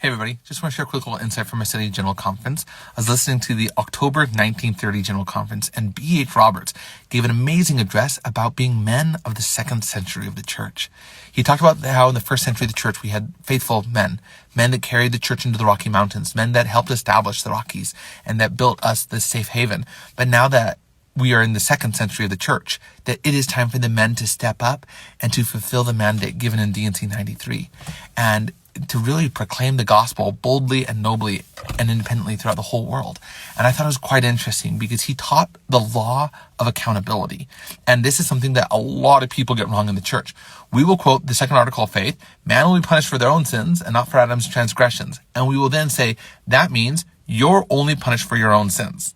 Hey everybody, just want to share a quick little insight from my study General Conference. I was listening to the October 1930 General Conference, and B.H. Roberts gave an amazing address about being men of the second century of the church. He talked about how in the first century of the church we had faithful men that carried the church into the Rocky Mountains, men that helped establish the Rockies, and that built us this safe haven. But now that we are in the second century of the church, that it is time for the men to step up and to fulfill the mandate given in D&C 93. And to really proclaim the gospel boldly and nobly and independently throughout the whole world. And I thought it was quite interesting because he taught the law of accountability. And this is something that a lot of people get wrong in the church. We will quote the second article of faith, man will be punished for their own sins and not for Adam's transgressions. And we will then say, that means you're only punished for your own sins.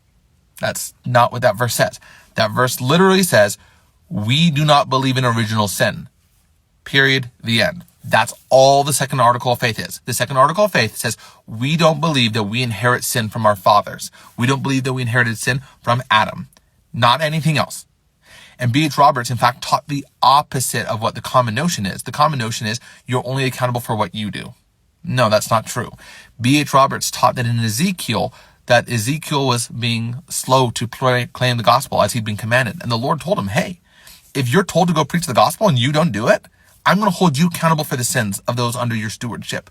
That's not what that verse says. That verse literally says, we do not believe in original sin. Period. The end. That's all the second article of faith is. The second article of faith says, we don't believe that we inherit sin from our fathers. We don't believe that we inherited sin from Adam. Not anything else. And B.H. Roberts, in fact, taught the opposite of what the common notion is. The common notion is you're only accountable for what you do. No, that's not true. B.H. Roberts taught that in Ezekiel, that Ezekiel was being slow to proclaim the gospel as he'd been commanded. And the Lord told him, hey, if you're told to go preach the gospel and you don't do it, I'm going to hold you accountable for the sins of those under your stewardship.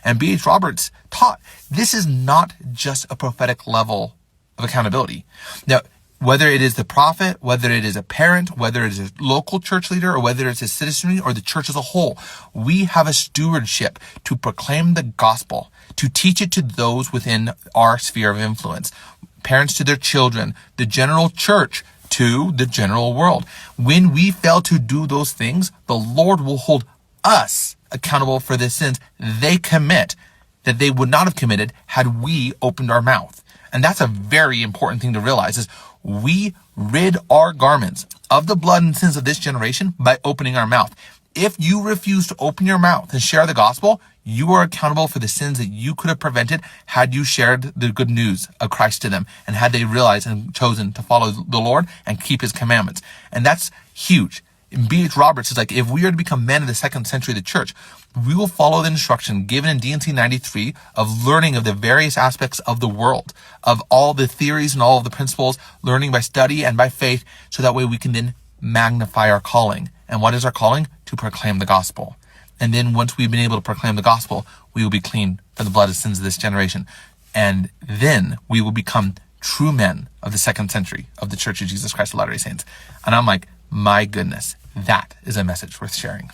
And B.H. Roberts taught this is not just a prophetic level of accountability. Now, whether it is the prophet, whether it is a parent, whether it is a local church leader, or whether it's a citizenry or the church as a whole, we have a stewardship to proclaim the gospel, to teach it to those within our sphere of influence. Parents to their children, the general church to the general world. When we fail to do those things, the Lord will hold us accountable for the sins they commit that they would not have committed had we opened our mouth. And that's a very important thing to realize is we rid our garments of the blood and sins of this generation by opening our mouth. If you refuse to open your mouth and share the gospel, you are accountable for the sins that you could have prevented had you shared the good news of Christ to them and had they realized and chosen to follow the Lord and keep his commandments. And that's huge. And B.H. Roberts is like, if we are to become men of the second century of the church, we will follow the instruction given in D&C 93 of learning of the various aspects of the world, of all the theories and all of the principles, learning by study and by faith, so that way we can then magnify our calling. And what is our calling? To proclaim the gospel. And then once we've been able to proclaim the gospel, we will be clean from the blood of sins of this generation. And then we will become true men of the second century of the Church of Jesus Christ of Latter-day Saints. And I'm like, my goodness, that is a message worth sharing.